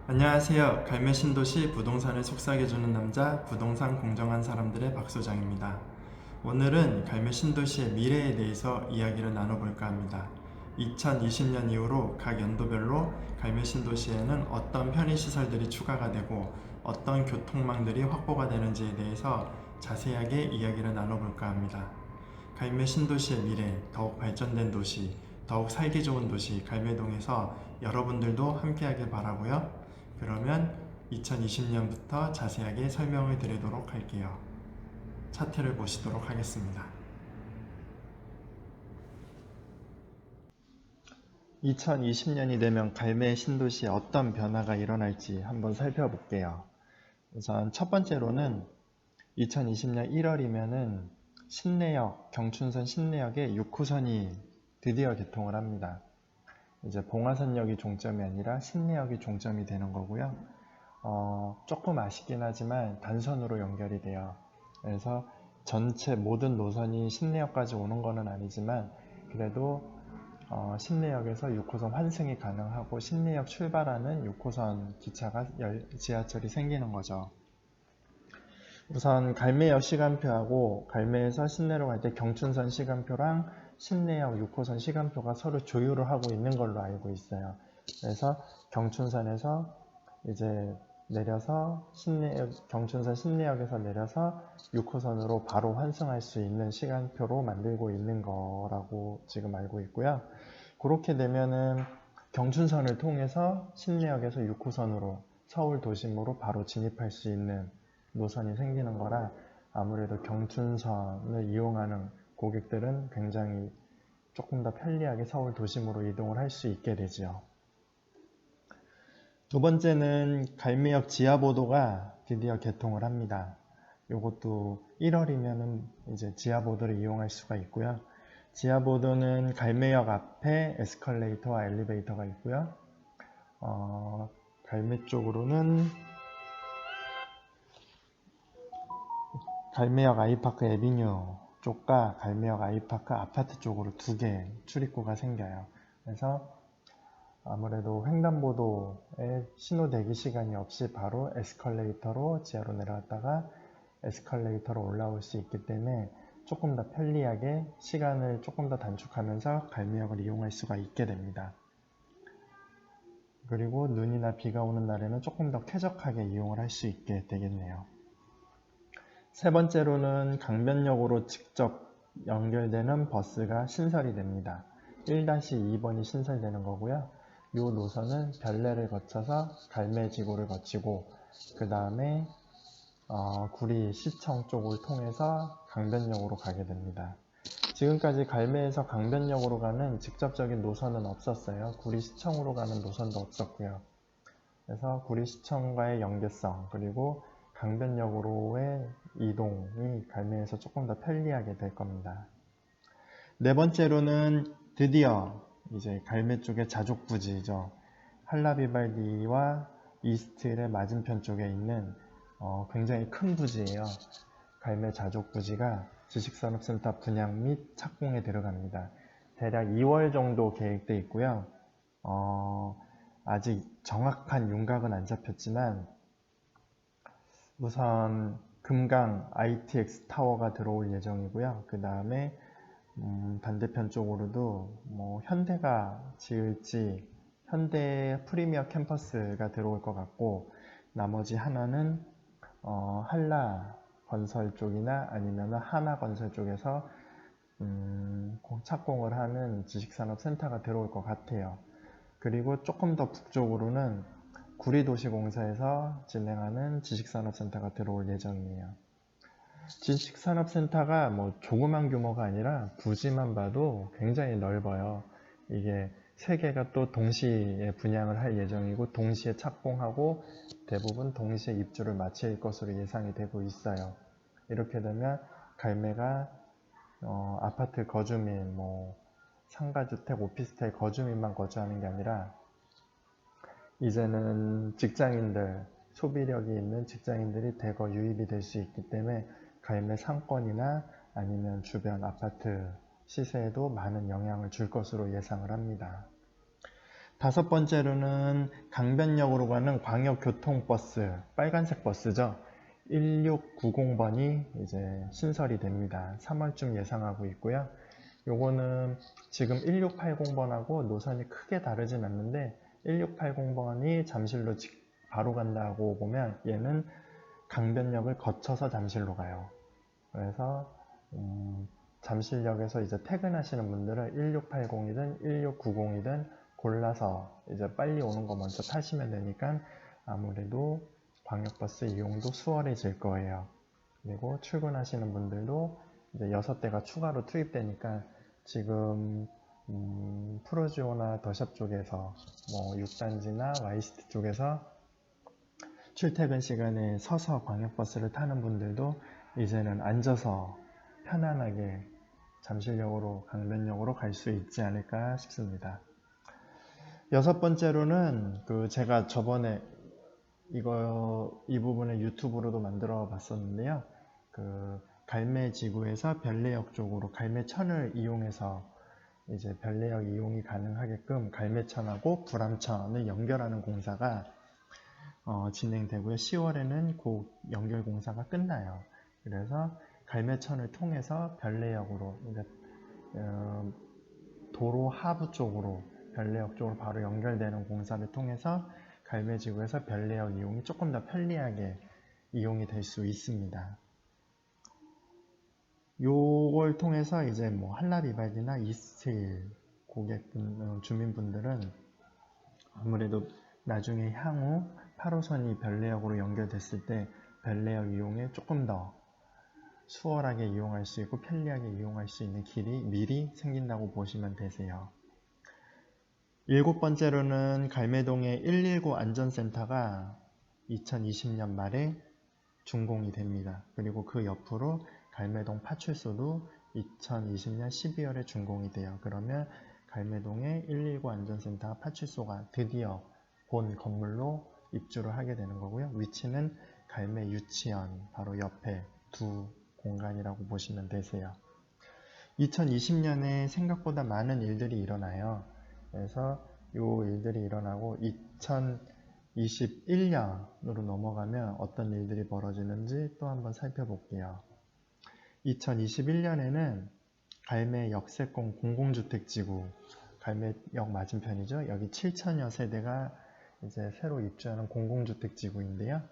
안녕하세요. 갈매 신도시 부동산을 속삭여주는 남자, 부동산 공정한 사람들의 박소장입니다. 오늘은 갈매 신도시의 미래에 대해서 이야기를 나눠볼까 합니다. 2020년 이후로 각 연도별로 갈매 신도시에는 어떤 편의시설들이 추가가 되고 어떤 교통망들이 확보가 되는지에 대해서 자세하게 이야기를 나눠볼까 합니다. 갈매 신도시의 미래, 더욱 발전된 도시, 더욱 살기 좋은 도시 갈매동에서 여러분들도 함께하길 바라고요. 그러면 2020년부터 자세하게 설명을 드리도록 할게요. 차트를 보시도록 하겠습니다. 2020년이 되면 갈매 신도시에 어떤 변화가 일어날지 한번 살펴볼게요. 우선 첫 번째로는 2020년 1월이면은 신내역, 경춘선 신내역에 6호선이 드디어 개통을 합니다. 이제 봉화선역이 종점이 아니라 신내역이 종점이 되는 거고요. 조금 아쉽긴 하지만 단선으로 연결이 돼요. 그래서 전체 모든 노선이 신내역까지 오는 거는 아니지만 그래도 신내역에서 6호선 환승이 가능하고 신내역 출발하는 6호선 기차가 지하철이 생기는 거죠. 우선 갈매역 시간표하고 갈매에서 신내로 갈 때 경춘선 시간표랑 신내역 6호선 시간표가 서로 조율을 하고 있는 걸로 알고 있어요. 그래서 경춘선에서 이제 내려서 경춘선 신내역에서 내려서 6호선으로 바로 환승할 수 있는 시간표로 만들고 있는 거라고 지금 알고 있고요. 그렇게 되면은 경춘선을 통해서 신내역에서 6호선으로 서울 도심으로 바로 진입할 수 있는 노선이 생기는 거라 아무래도 경춘선을 이용하는 고객들은 굉장히 조금 더 편리하게 서울 도심으로 이동을 할 수 있게 되죠. 두 번째는 갈매역 지하보도가 드디어 개통을 합니다. 이것도 1월이면은 이제 지하보도를 이용할 수가 있고요. 지하보도는 갈매역 앞에 에스컬레이터와 엘리베이터가 있고요. 갈매 쪽으로는 갈매역 아이파크 에비뉴 쪽과 갈매역 아이파크 아파트 쪽으로 두 개 출입구가 생겨요. 그래서 아무래도 횡단보도에 신호 대기 시간이 없이 바로 에스컬레이터로 지하로 내려갔다가 에스컬레이터로 올라올 수 있기 때문에 조금 더 편리하게 시간을 조금 더 단축하면서 갈매역을 이용할 수가 있게 됩니다. 그리고 눈이나 비가 오는 날에는 조금 더 쾌적하게 이용을 할 수 있게 되겠네요. 세 번째로는 강변역으로 직접 연결되는 버스가 신설이 됩니다. 1-2번이 신설되는 거고요. 이 노선은 별내를 거쳐서 갈매지구를 거치고 그 다음에 구리시청 쪽을 통해서 강변역으로 가게 됩니다. 지금까지 갈매에서 강변역으로 가는 직접적인 노선은 없었어요. 구리시청으로 가는 노선도 없었고요. 그래서 구리시청과의 연계성 그리고 강변역으로의 이동이 갈매에서 조금 더 편리하게 될 겁니다. 네 번째로는 드디어 이제 갈매 쪽의 자족부지죠. 한라비발디와 이스트힐의 맞은편 쪽에 있는 굉장히 큰 부지예요. 갈매 자족부지가 지식산업센터 분양 및 착공에 들어갑니다. 대략 2월 정도 계획돼 있고요. 아직 정확한 윤곽은 안 잡혔지만 우선 금강 ITX 타워가 들어올 예정이고요. 그 다음에 반대편 쪽으로도 현대가 지을지 현대 프리미어 캠퍼스가 들어올 것 같고 나머지 하나는 한라 건설 쪽이나 아니면 하나 건설 쪽에서 착공을 하는 지식산업센터가 들어올 것 같아요. 그리고 조금 더 북쪽으로는 구리도시공사에서 진행하는 지식산업센터가 들어올 예정이에요. 지식산업센터가 조그만 규모가 아니라 부지만 봐도 굉장히 넓어요. 이게 세 개가 또 동시에 분양을 할 예정이고 동시에 착공하고 대부분 동시에 입주를 마칠 것으로 예상이 되고 있어요. 이렇게 되면 갈매가 아파트 거주민, 상가주택, 오피스텔 거주민만 거주하는 게 아니라 이제는 직장인들, 소비력이 있는 직장인들이 대거 유입이 될 수 있기 때문에 갈매 상권이나 아니면 주변 아파트 시세에도 많은 영향을 줄 것으로 예상을 합니다. 다섯 번째로는 강변역으로 가는 광역교통버스, 빨간색 버스죠. 1690번이 이제 신설이 됩니다. 3월쯤 예상하고 있고요. 요거는 지금 1680번하고 노선이 크게 다르진 않는데 1680번이 잠실로 바로 간다고 보면 얘는 강변역을 거쳐서 잠실로 가요. 그래서 잠실역에서 이제 퇴근하시는 분들은 1680이든 1690이든 골라서 이제 빨리 오는 거 먼저 타시면 되니까 아무래도 광역버스 이용도 수월해질 거예요. 그리고 출근하시는 분들도 이제 6대가 추가로 투입되니까 지금 프로지오나 더샵 쪽에서 뭐 6단지나 YCT 쪽에서 출퇴근 시간에 서서 광역버스를 타는 분들도 이제는 앉아서 편안하게 잠실역으로 강변역으로 갈 수 있지 않을까 싶습니다. 여섯 번째로는 제가 저번에 이 부분을 유튜브로도 만들어 봤었는데요. 갈매지구에서 별내역 쪽으로 갈매천을 이용해서 이제 별내역 이용이 가능하게끔 갈매천하고 불암천을 연결하는 공사가 진행되고요. 10월에는 그 연결 공사가 끝나요. 그래서 갈매천을 통해서 별내역으로 도로 하부 쪽으로 별내역 쪽으로 바로 연결되는 공사를 통해서 갈매지구에서 별내역 이용이 조금 더 편리하게 이용이 될 수 있습니다. 요걸 통해서 이제 뭐 한라비발디나 이스트힐 주민분들은 아무래도 나중에 향후 8호선이 별내역으로 연결됐을 때 별내역 이용에 조금 더 수월하게 이용할 수 있고 편리하게 이용할 수 있는 길이 미리 생긴다고 보시면 되세요. 일곱 번째로는 갈매동의 119 안전센터가 2020년 말에 준공이 됩니다. 그리고 그 옆으로 갈매동 파출소도 2020년 12월에 준공이 돼요. 그러면 갈매동의 119 안전센터 파출소가 드디어 본 건물로 입주를 하게 되는 거고요. 위치는 갈매 유치원 바로 옆에 두 공간이라고 보시면 되세요. 2020년에 생각보다 많은 일들이 일어나요. 그래서 이 일들이 일어나고 2021년으로 넘어가면 어떤 일들이 벌어지는지 또 한번 살펴볼게요. 2021년에는 갈매 역세권 공공주택지구, 갈매역 맞은편이죠. 여기 7천여 세대가 이제 새로 입주하는 공공주택지구인데요.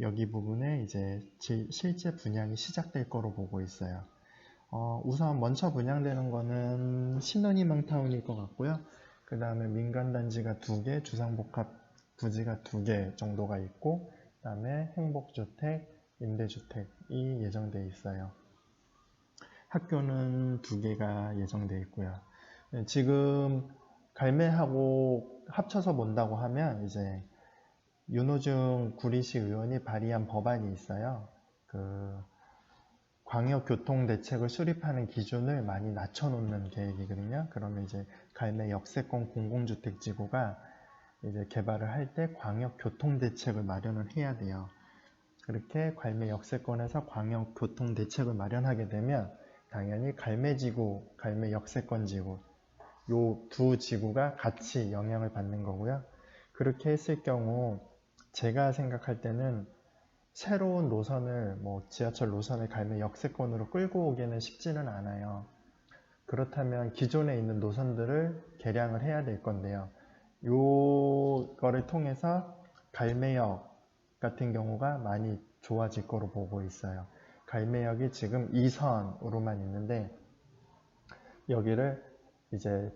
여기 부분에 이제 실제 분양이 시작될 거로 보고 있어요. 우선 먼저 분양되는 거는 신혼희망타운일 것 같고요. 그 다음에 민간단지가 2개, 주상복합 부지가 2개 정도가 있고, 그 다음에 행복주택, 임대주택이 예정되어 있어요. 학교는 2개가 예정되어 있고요. 지금 갈매하고 합쳐서 본다고 하면 이제 윤호중 구리시 의원이 발의한 법안이 있어요. 광역교통대책을 수립하는 기준을 많이 낮춰놓는 계획이거든요. 그러면 이제 갈매 역세권 공공주택지구가 이제 개발을 할 때 광역교통대책을 마련을 해야 돼요. 그렇게 갈매 역세권에서 광역교통대책을 마련하게 되면 당연히 갈매지구, 갈매 역세권지구 요 두 지구가 같이 영향을 받는 거고요. 그렇게 했을 경우 제가 생각할 때는 새로운 노선을 지하철 노선을 갈매 역세권으로 끌고 오기는 쉽지는 않아요. 그렇다면 기존에 있는 노선들을 개량을 해야 될 건데요. 요거를 통해서 갈매역 같은 경우가 많이 좋아질 거로 보고 있어요. 갈매역이 지금 2선으로만 있는데 여기를 이제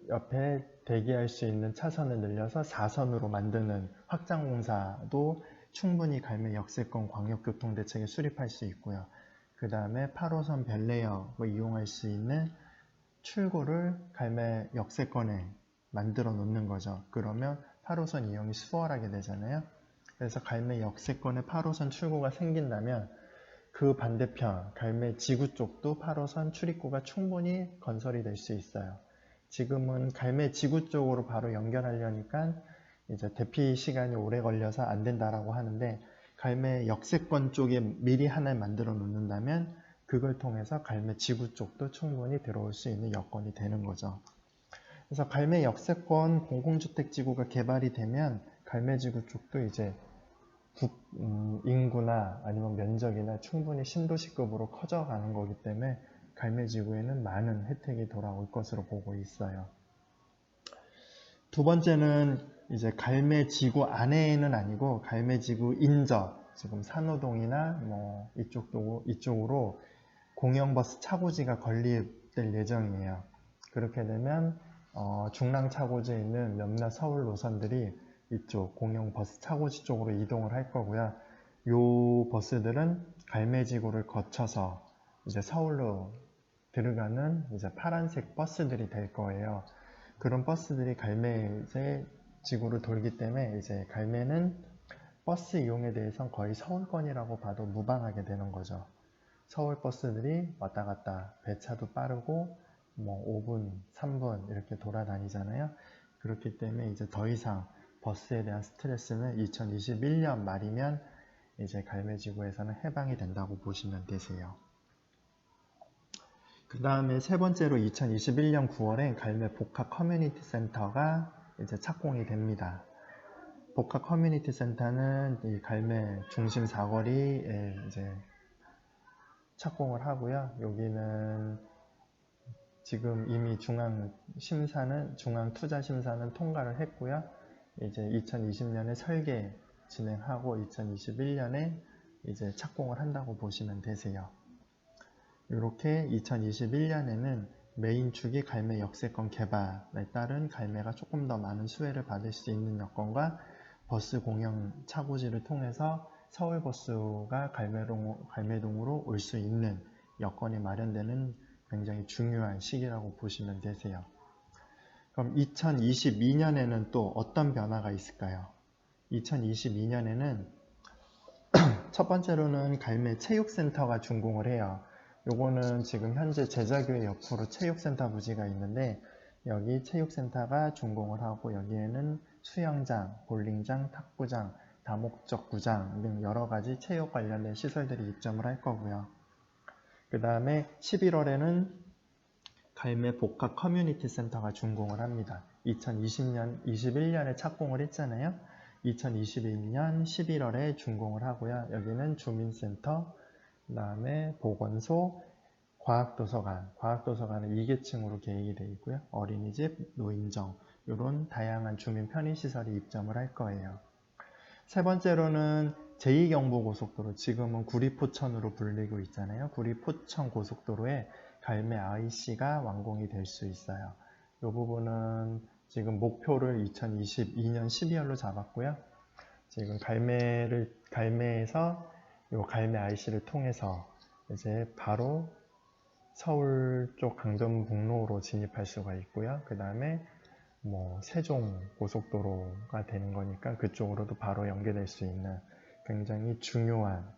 옆에 대기할 수 있는 차선을 늘려서 4선으로 만드는 확장 공사도 충분히 갈매 역세권 광역교통대책에 수립할 수 있고요. 그 다음에 8호선 별내역을 이용할 수 있는 출구를 갈매 역세권에 만들어 놓는 거죠. 그러면 8호선 이용이 수월하게 되잖아요. 그래서 갈매 역세권에 8호선 출구가 생긴다면 그 반대편 갈매 지구 쪽도 8호선 출입구가 충분히 건설이 될 수 있어요. 지금은 갈매 지구 쪽으로 바로 연결하려니까 이제 대피 시간이 오래 걸려서 안 된다라고 하는데 갈매 역세권 쪽에 미리 하나를 만들어 놓는다면 그걸 통해서 갈매 지구 쪽도 충분히 들어올 수 있는 여건이 되는 거죠. 그래서 갈매 역세권 공공주택지구가 개발이 되면 갈매지구 쪽도 이제 인구나 아니면 면적이나 충분히 신도시급으로 커져가는 거기 때문에 갈매지구에는 많은 혜택이 돌아올 것으로 보고 있어요. 두 번째는 이제 갈매지구 안에는 아니고 갈매지구 인접, 지금 산호동이나 뭐 이쪽으로 공영버스 차고지가 건립될 예정이에요. 그렇게 되면 중랑차고지에 있는 몇몇 서울 노선들이 이쪽 공영버스 차고지 쪽으로 이동을 할 거고요. 요 버스들은 갈매지구를 거쳐서 이제 서울로 들어가는 이제 파란색 버스들이 될 거예요. 그런 버스들이 갈매지구를 돌기 때문에 이제 갈매는 버스 이용에 대해서는 거의 서울권이라고 봐도 무방하게 되는 거죠. 서울 버스들이 왔다 갔다 배차도 빠르고 뭐 5분, 3분 이렇게 돌아다니잖아요. 그렇기 때문에 이제 더 이상 버스에 대한 스트레스는 2021년 말이면 이제 갈매지구에서는 해방이 된다고 보시면 되세요. 그 다음에 세 번째로 2021년 9월에 갈매 복합 커뮤니티 센터가 이제 착공이 됩니다. 복합 커뮤니티 센터는 이 갈매 중심 사거리에 이제 착공을 하고요. 여기는 지금 이미 중앙투자심사는 통과를 했고요. 이제 2020년에 설계 진행하고 2021년에 이제 착공을 한다고 보시면 되세요. 이렇게 2021년에는 메인축이 갈매 역세권 개발에 따른 갈매가 조금 더 많은 수혜를 받을 수 있는 여건과 버스 공영 차고지를 통해서 서울버스가 갈매동으로 올 수 있는 여건이 마련되는 굉장히 중요한 시기라고 보시면 되세요. 그럼 2022년에는 또 어떤 변화가 있을까요? 2022년에는 첫 번째로는 갈매 체육센터가 준공을 해요. 요거는 지금 현재 제자교회 옆으로 체육센터 부지가 있는데 여기 체육센터가 준공을 하고 여기에는 수영장, 볼링장, 탁구장, 다목적구장 등 여러가지 체육 관련된 시설들이 입점을 할 거고요. 그 다음에 11월에는 갈매 복합 커뮤니티 센터가 준공을 합니다. 2021년에 착공을 했잖아요. 2021년 11월에 준공을 하고요. 여기는 주민센터, 그 다음에 보건소, 과학도서관은 2계층으로 계획이 되어 있고요. 어린이집, 노인정, 이런 다양한 주민 편의시설이 입점을 할 거예요. 세 번째로는 제2경부고속도로, 지금은 구리포천으로 불리고 있잖아요. 구리포천 고속도로에 갈매 IC가 완공이 될 수 있어요. 이 부분은 지금 목표를 2022년 12월로 잡았고요. 지금 갈매에서 이 갈매 IC를 통해서 이제 바로 서울 쪽 강변북로로 진입할 수가 있고요. 그 다음에 뭐 세종 고속도로가 되는 거니까 그쪽으로도 바로 연계될 수 있는 굉장히 중요한,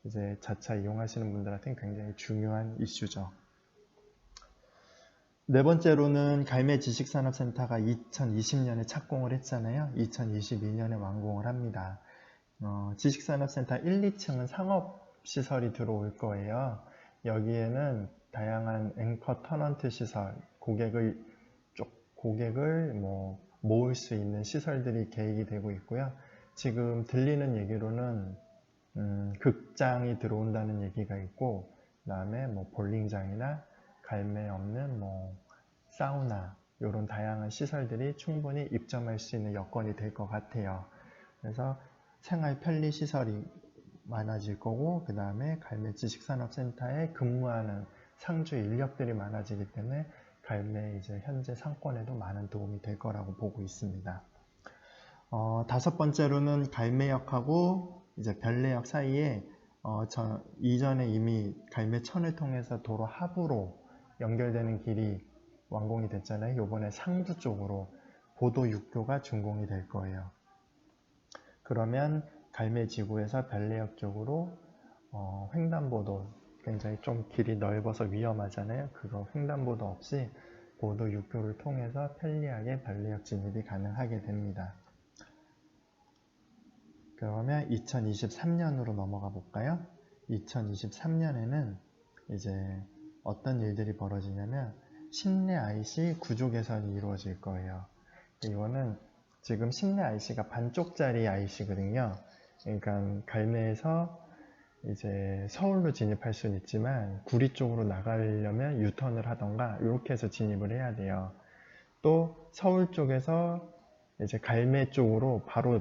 이제 자차 이용하시는 분들한테는 굉장히 중요한 이슈죠. 네 번째로는 갈매 지식산업센터가 2020년에 착공을 했잖아요. 2022년에 완공을 합니다. 지식산업센터 1, 2층은 상업시설이 들어올 거예요. 여기에는 다양한 앵커 터넌트 시설, 고객을 모을 수 있는 시설들이 계획이 되고 있고요. 지금 들리는 얘기로는 극장이 들어온다는 얘기가 있고, 그 다음에 뭐 볼링장이나 갈매 없는 뭐 사우나, 이런 다양한 시설들이 충분히 입점할 수 있는 여건이 될 것 같아요. 그래서 생활 편리 시설이 많아질 거고, 그 다음에 갈매 지식산업센터에 근무하는 상주 인력들이 많아지기 때문에 갈매 이제 현재 상권에도 많은 도움이 될 거라고 보고 있습니다. 다섯 번째로는 갈매역하고 이제 별내역 사이에 이전에 이미 갈매천을 통해서 도로 하부로 연결되는 길이 완공이 됐잖아요. 이번에 상부 쪽으로 보도 6교가 준공이 될 거예요. 그러면 갈매지구에서 별내역 쪽으로 횡단보도, 굉장히 좀 길이 넓어서 위험하잖아요. 그거 횡단보도 없이 보도 6교를 통해서 편리하게 별내역 진입이 가능하게 됩니다. 그러면 2023년으로 넘어가 볼까요? 2023년에는 이제 어떤 일들이 벌어지냐면 신내 IC 구조 개선이 이루어질 거예요. 이거는 지금 신내 IC가 반쪽짜리 IC거든요. 그러니까 갈매에서 이제 서울로 진입할 수는 있지만 구리 쪽으로 나가려면 유턴을 하던가 이렇게 해서 진입을 해야 돼요. 또 서울 쪽에서 이제 갈매 쪽으로 바로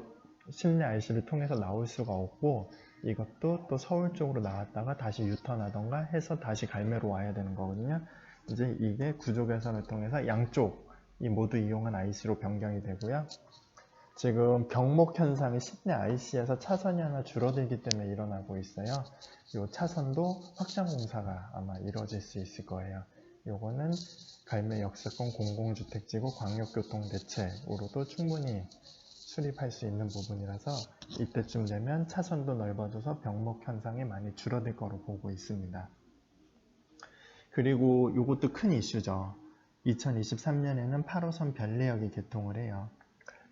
신내 IC를 통해서 나올 수가 없고, 이것도 또 서울 쪽으로 나왔다가 다시 유턴하던가 해서 다시 갈매로 와야 되는 거거든요. 이제 이게 구조 개선을 통해서 양쪽이 모두 이용한 IC로 변경이 되고요. 지금 병목 현상이 신내 IC에서 차선이 하나 줄어들기 때문에 일어나고 있어요. 이 차선도 확장 공사가 아마 이루어질 수 있을 거예요. 요거는 갈매 역세권 공공주택지구 광역교통대책으로도 충분히 수립할 수 있는 부분이라서 이때쯤 되면 차선도 넓어져서 병목 현상이 많이 줄어들 거로 보고 있습니다. 그리고 요것도 큰 이슈죠. 2023년에는 8호선 별내역이 개통을 해요.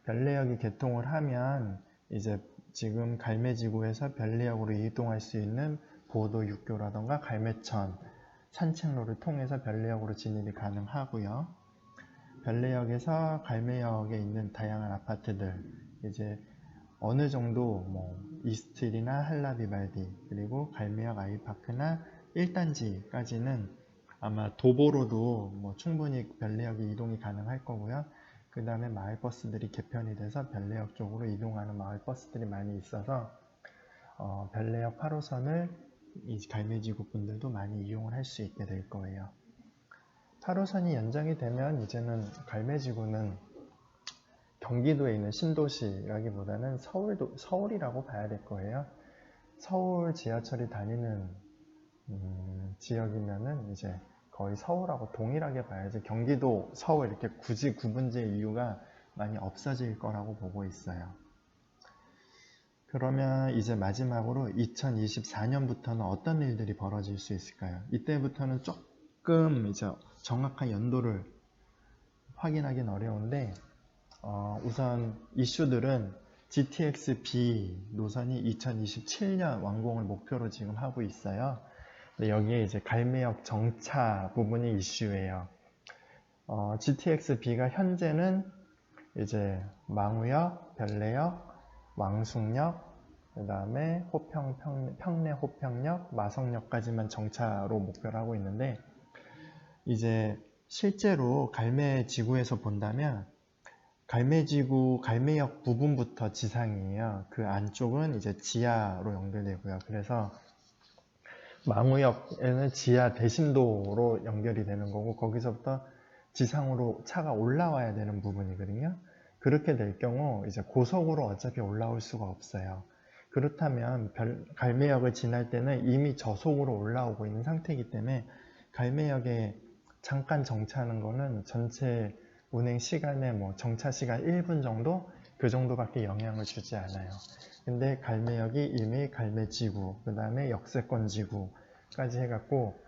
별내역이 개통을 하면 이제 지금 갈매지구에서 별내역으로 이동할 수 있는 보도 육교라던가 갈매천 산책로를 통해서 별내역으로 진입이 가능하고요. 별내역에서 갈매역에 있는 다양한 아파트들, 이제 어느 정도 뭐 이스트리나 한라비발디 그리고 갈매역 아이파크나 1단지까지는 아마 도보로도 뭐 충분히 별내역이 이동이 가능할 거고요. 그 다음에 마을버스들이 개편이 돼서 별내역 쪽으로 이동하는 마을버스들이 많이 있어서 별내역 8호선을 이 갈매지구 분들도 많이 이용을 할 수 있게 될 거예요. 8호선이 연장이 되면 이제는 갈매지구는 경기도에 있는 신도시라기보다는 서울이라고 봐야 될 거예요. 서울 지하철이 다니는 지역이면은 이제 거의 서울하고 동일하게 봐야지 경기도, 서울 이렇게 굳이 구분지을 이유가 많이 없어질 거라고 보고 있어요. 그러면 이제 마지막으로 2024년부터는 어떤 일들이 벌어질 수 있을까요? 이때부터는 조금 이제 정확한 연도를 확인하기는 어려운데 우선 이슈들은 GTX-B 노선이 2027년 완공을 목표로 지금 하고 있어요. 여기에 이제 갈매역 정차 부분이 이슈예요. GTX-B가 현재는 이제 망우역, 별내역, 왕숙역, 그 다음에 평내 호평역, 마성역까지만 정차로 목표를 하고 있는데, 이제 실제로 갈매지구에서 본다면 갈매지구, 갈매역 부분부터 지상이에요. 그 안쪽은 이제 지하로 연결되고요. 그래서 망우역에는 지하 대심도로 연결이 되는 거고, 거기서부터 지상으로 차가 올라와야 되는 부분이거든요. 그렇게 될 경우 이제 고속으로 어차피 올라올 수가 없어요. 그렇다면 갈매역을 지날 때는 이미 저속으로 올라오고 있는 상태이기 때문에 갈매역에 잠깐 정차하는 거는 전체 운행 시간에 뭐 정차 시간 1분 정도? 그 정도밖에 영향을 주지 않아요. 근데 갈매역이 이미 갈매지구, 그 다음에 역세권지구까지 해갖고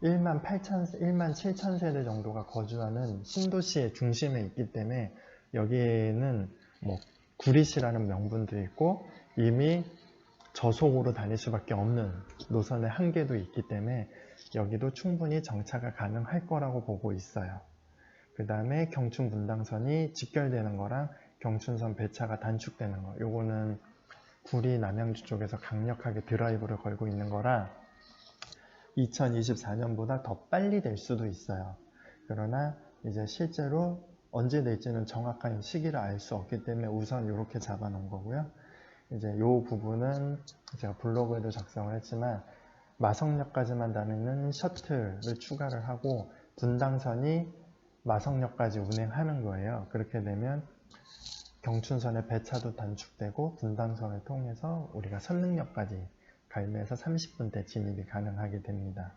1만 7천 세대 정도가 거주하는 신도시의 중심에 있기 때문에 여기에는 뭐 구리시라는 명분도 있고 이미 저속으로 다닐 수밖에 없는 노선의 한계도 있기 때문에 여기도 충분히 정차가 가능할 거라고 보고 있어요. 그 다음에 경춘 분당선이 직결되는 거랑 경춘선 배차가 단축되는 거, 요거는 구리 남양주 쪽에서 강력하게 드라이브를 걸고 있는 거라 2024년보다 더 빨리 될 수도 있어요. 그러나 이제 실제로 언제 될지는 정확한 시기를 알 수 없기 때문에 우선 이렇게 잡아 놓은 거고요. 이제 이 부분은 제가 블로그에도 작성을 했지만 마성역까지만 다니는 셔틀을 추가를 하고 분당선이 마성역까지 운행하는 거예요. 그렇게 되면 경춘선의 배차도 단축되고 분당선을 통해서 우리가 선릉역까지 갈매에서 30분대 진입이 가능하게 됩니다.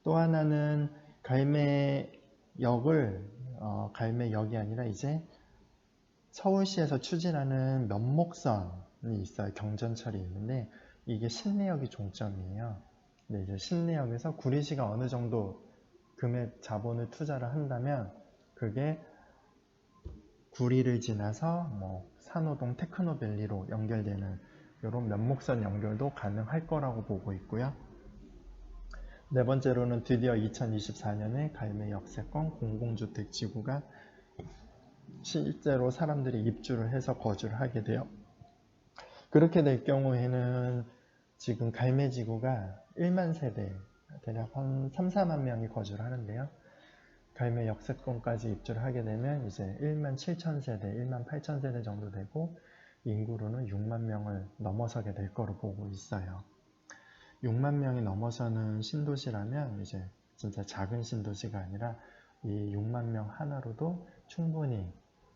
또 하나는 갈매역이 아니라 이제 서울시에서 추진하는 면목선이 있어요. 경전철이 있는데 이게 신내역이 종점이에요. 근데 이제 신내역에서 구리시가 어느 정도 금액 자본을 투자를 한다면 그게 구리를 지나서 뭐 산호동 테크노밸리로 연결되는 이런 면목선 연결도 가능할 거라고 보고 있고요. 네 번째로는 드디어 2024년에 갈매 역세권 공공주택 지구가 실제로 사람들이 입주를 해서 거주를 하게 돼요. 그렇게 될 경우에는 지금 갈매 지구가 1만 세대, 대략 한 3, 4만 명이 거주를 하는데요. 갈매 역세권까지 입주를 하게 되면 이제 1만 7천 세대, 1만 8천 세대 정도 되고 인구로는 6만 명을 넘어서게 될 거로 보고 있어요. 6만 명이 넘어서는 신도시라면 이제 진짜 작은 신도시가 아니라 이 6만 명 하나로도 충분히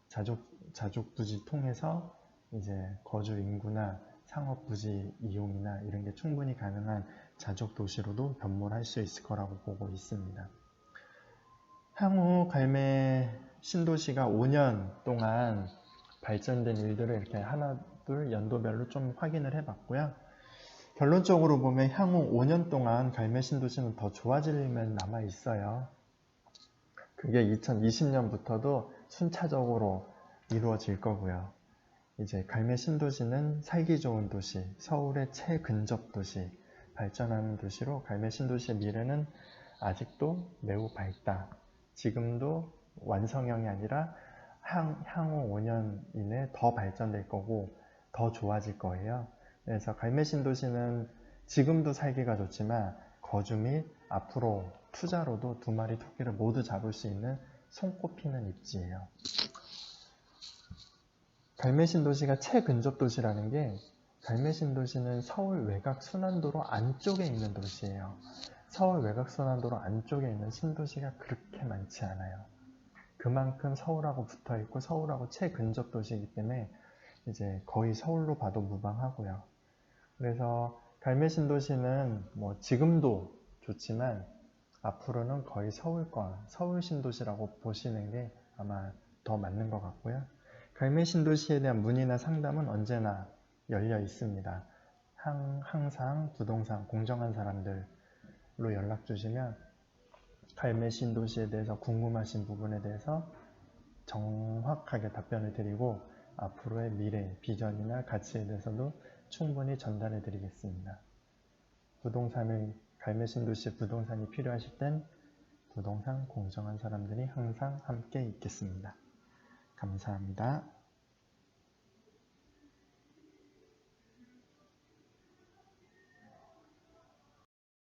자족 부지 통해서 이제 거주 인구나 상업 부지 이용이나 이런 게 충분히 가능한 자족 도시로도 변모할 수 있을 거라고 보고 있습니다. 향후 갈매 신도시가 5년 동안 발전된 일들을 이렇게 하나, 둘 연도별로 좀 확인을 해봤고요. 결론적으로 보면 향후 5년 동안 갈매 신도시는 더 좋아질 일만 남아 있어요. 그게 2020년부터도 순차적으로 이루어질 거고요. 이제 갈매 신도시는 살기 좋은 도시, 서울의 최근접 도시, 발전하는 도시로 갈매 신도시의 미래는 아직도 매우 밝다. 지금도 완성형이 아니라 향후 5년 이내 더 발전될 거고 더 좋아질 거예요. 그래서 갈매 신도시는 지금도 살기가 좋지만 거주 및 앞으로 투자로도 두 마리 토끼를 모두 잡을 수 있는 손꼽히는 입지예요. 갈매 신도시가 최근접 도시라는 게 갈매 신도시는 서울 외곽 순환도로 안쪽에 있는 도시예요. 서울 외곽 순환도로 안쪽에 있는 신도시가 그렇게 많지 않아요. 그만큼 서울하고 붙어 있고 서울하고 최근접 도시이기 때문에 이제 거의 서울로 봐도 무방하고요. 그래서 갈매 신도시는 뭐 지금도 좋지만 앞으로는 거의 서울권, 서울 신도시라고 보시는 게 아마 더 맞는 것 같고요. 갈매 신도시에 대한 문의나 상담은 언제나 열려 있습니다. 항상 부동산 공정한 사람들로 연락 주시면 갈매 신도시에 대해서 궁금하신 부분에 대해서 정확하게 답변을 드리고 앞으로의 미래, 비전이나 가치에 대해서도 충분히 전달해 드리겠습니다. 갈매 신도시 부동산이 필요하실 땐 부동산 공정한 사람들이 항상 함께 있겠습니다. 감사합니다.